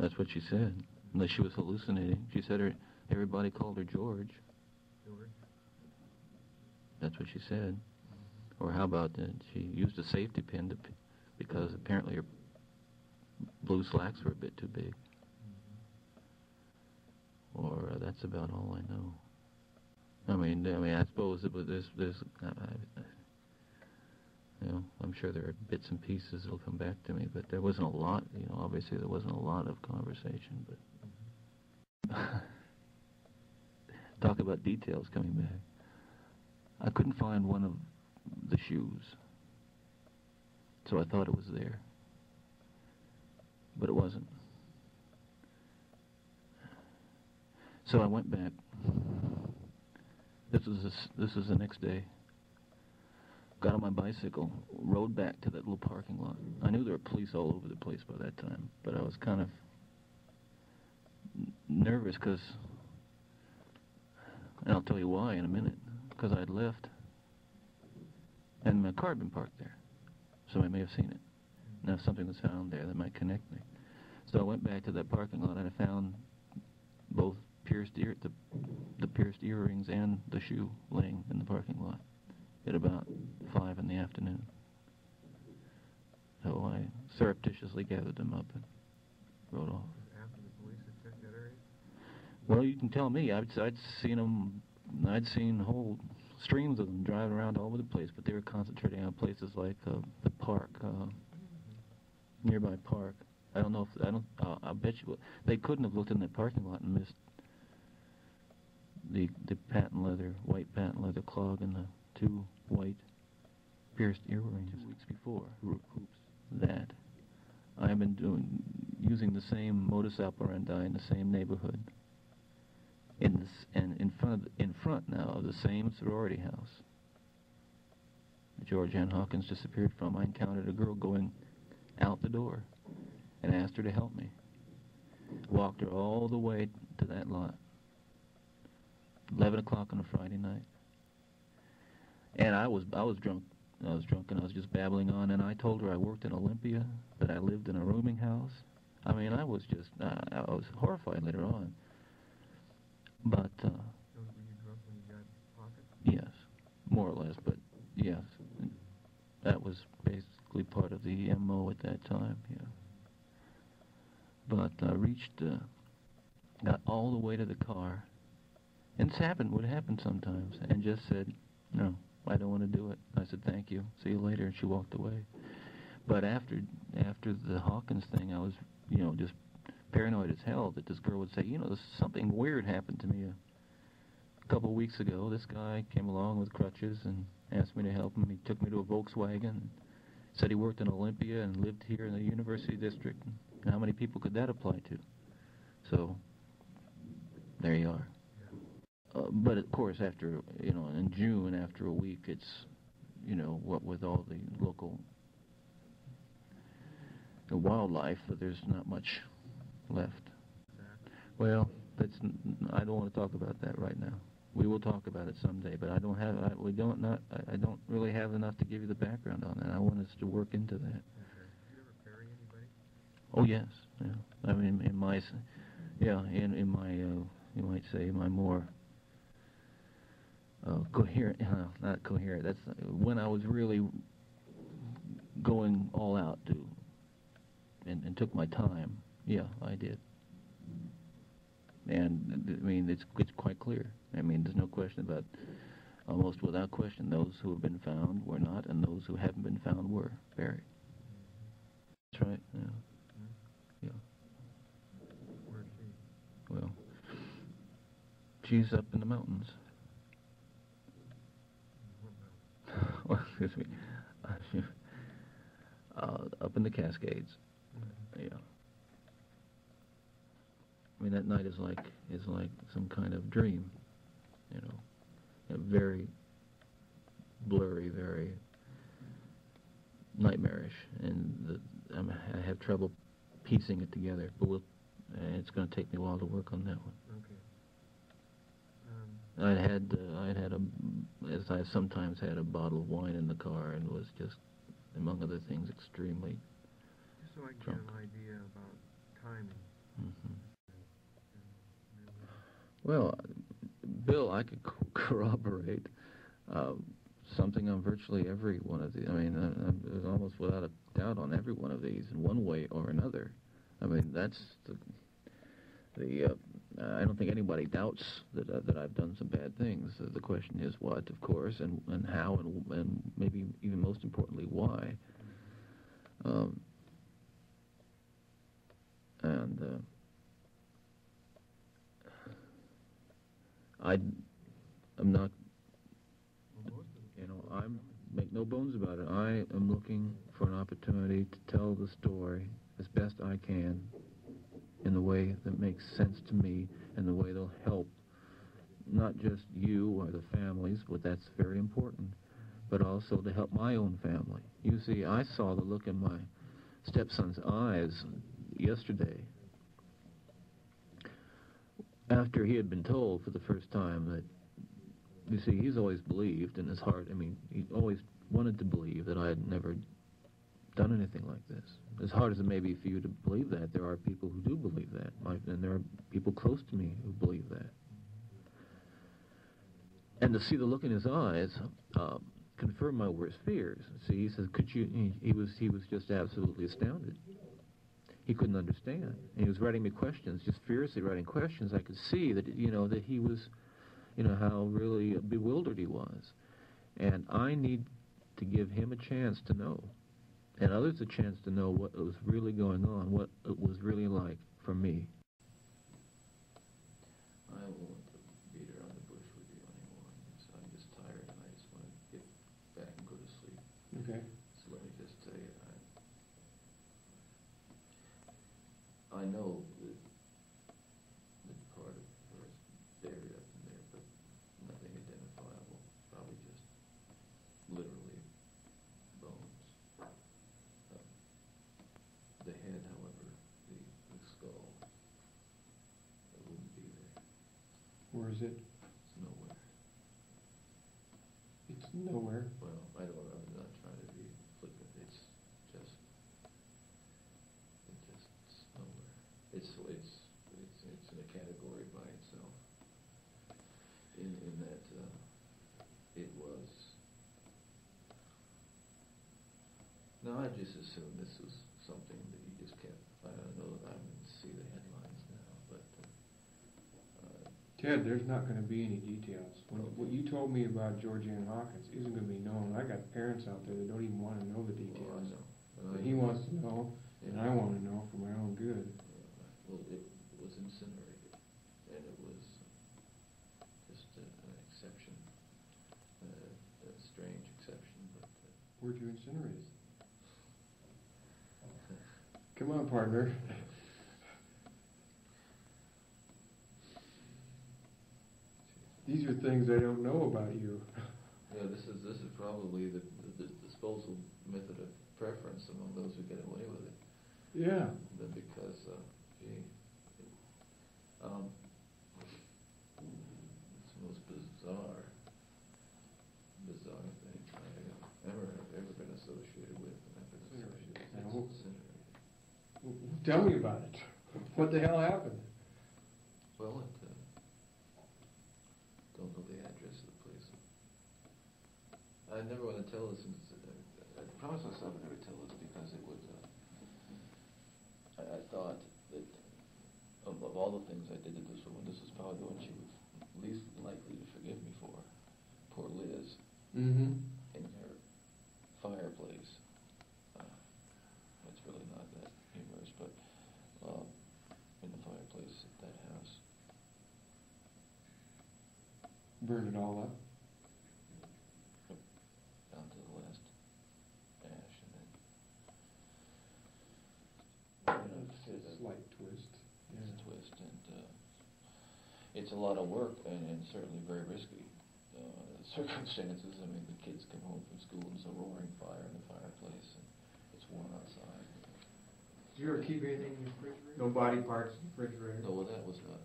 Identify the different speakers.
Speaker 1: That's what she said. Unless she was hallucinating. She said everybody called her George.
Speaker 2: George?
Speaker 1: That's what she said. Or how about that? She used a safety pin because apparently her blue slacks were a bit too big. Or that's about all I know. I mean, I suppose there's I'm sure there are bits and pieces that'll come back to me, but there wasn't a lot. Obviously there wasn't a lot of conversation, but talk about details coming back. I couldn't find one of the shoes, so I thought it was there, but it wasn't. So I went back. This was the next day. Got on my bicycle, rode back to that little parking lot. I knew there were police all over the place by that time, but I was kind of nervous because, and I'll tell you why in a minute, because I'd left, and my car had been parked there. Somebody may have seen it. Now something was found there that might connect me. So I went back to that parking lot and I found both the pierced earrings and the shoe laying in the parking lot at about 5 in the afternoon. So I surreptitiously gathered them up and rode off.
Speaker 2: After the police had checked that area?
Speaker 1: Well, you can tell me. I'd seen them. I'd seen whole streams of them driving around all over the place, but they were concentrating on places like the park, nearby park. I don't know if I bet you they couldn't have looked in that parking lot and missed the white patent leather clog and the 2 white pierced earrings 2 weeks before. Hoops. That I have been using the same modus operandi in the same neighborhood, in front now of the same sorority house that George Ann Hawkins disappeared from. I encountered a girl going out the door and asked her to help me. Walked her all the way to that lot. 11 o'clock on a Friday night. And I was drunk. I was drunk and I was just babbling on, and I told her I worked in Olympia, that I lived in a rooming house. I mean, I was just, I was horrified later on. But,
Speaker 2: So were you drunk when you got pocket?
Speaker 1: Yes, more or less, but yes. That was basically part of the MO at that time, yeah. But I got all the way to the car, and this would happen sometimes, and just said, no, I don't want to do it. I said, thank you, see you later, and she walked away. But after the Hawkins thing, I was, just paranoid as hell that this girl would say, something weird happened to me a couple of weeks ago. This guy came along with crutches and asked me to help him. He took me to a Volkswagen and said he worked in Olympia and lived here in the University District. And how many people could that apply to? So, there you are. But of course, after, in June, after a week, it's, what with all the local wildlife, there's not much left. Well, I don't want to talk about that right now. We will talk about it someday, but I don't really have enough to give you the background on that. I want us to work into that.
Speaker 2: Okay. Did you ever bury anybody?
Speaker 1: Oh yes, yeah. I mean, in my, you might say, my more coherent, not coherent. That's when I was really going all out and took my time. Yeah, I did. And I mean, it's quite clear. I mean, there's no question about, almost without question, those who have been found were not, and those who haven't been found were buried. That's right. Yeah. Yeah.
Speaker 2: Where's she?
Speaker 1: Well, she's up in the mountains. Well, excuse me. Up in the Cascades. Mm-hmm. Yeah. I mean, that night is like some kind of dream, very blurry, very nightmarish, and I have trouble piecing it together. But it's going to take me a while to work on that one.
Speaker 2: Okay.
Speaker 1: I had as I sometimes had, a bottle of wine in the car, and was just, among other things, extremely
Speaker 2: Just so I can
Speaker 1: drunk.
Speaker 2: get an idea about timing.
Speaker 1: Well, Bill, I could corroborate something on virtually every one of these. I mean, there's almost without a doubt on every one of these in one way or another. I mean, that's the I don't think anybody doubts that I've done some bad things. The question is what, of course, and how, and maybe even most importantly, why. I'm not, I'm make no bones about it. I am looking for an opportunity to tell the story as best I can in the way that makes sense to me and the way that'll help not just you or the families, but that's very important, but also to help my own family. You see, I saw the look in my stepson's eyes yesterday after he had been told for the first time that, you see, he's always believed in his heart, I mean, he always wanted to believe that I had never done anything like this. As hard as it may be for you to believe that, there are people who do believe that, and there are people close to me who believe that. And to see the look in his eyes confirmed my worst fears. See, he says, could you, he was just absolutely astounded. He couldn't understand. And he was writing me questions, just furiously writing questions. I could see that, that he was, how really bewildered he was. And I need to give him a chance to know, and others a chance to know what was really going on, what it was really like for me. I won't beat around the bush with you anymore. I'm just tired, and I just want to get back and go to sleep.
Speaker 3: Okay.
Speaker 1: So let me just tell you, I know that part of her is buried up in there, but nothing identifiable. Probably just literally bones. The head, however, the skull, it wouldn't be there.
Speaker 3: Where is it?
Speaker 1: It's nowhere.
Speaker 3: It's nowhere.
Speaker 1: Well, I'm not trying to be flippant. It's nowhere. It's in a category by itself. In that it was. No, I just assumed this was something that you just kept. I don't know. I didn't see the headlines now, but.
Speaker 3: Ted, there's not going to be any details. What you told me about Georgianne Hawkins isn't going to be known. I got parents out there that don't even want to know the details.
Speaker 1: Well, I know.
Speaker 3: But he wants to know, and I want to know for my own good.
Speaker 1: Well, it was incinerated, and it was just an exception, a strange exception. But
Speaker 3: where'd you incinerate it? Come on, partner. These are things I don't know about you.
Speaker 1: Yeah, this is probably the disposal method of preference among those who get away with it.
Speaker 3: Yeah.
Speaker 1: Because, it's the most bizarre thing I've ever been associated with. Incinerated.
Speaker 3: Tell me about it. What the hell happened?
Speaker 1: Well, don't know the address of the place. I never want to tell this. I promised myself I'd never tell this because it would. I thought that of all the things I did to this woman, this was probably the one she was least likely to forgive me for. Poor Liz.
Speaker 3: Mm-hmm.
Speaker 1: In her fireplace. It's really not that humorous, but in the fireplace at that house.
Speaker 3: Burned it all up?
Speaker 1: Down to the last ash, and then
Speaker 3: It's a slight twist.
Speaker 1: It's a twist, and it's a lot of work, and certainly very risky circumstances. I mean, the kids come home from school and there's a roaring fire in the fireplace, and it's warm outside.
Speaker 3: Did you ever keep anything in the refrigerator? No body parts in the refrigerator?
Speaker 1: No, well, that was not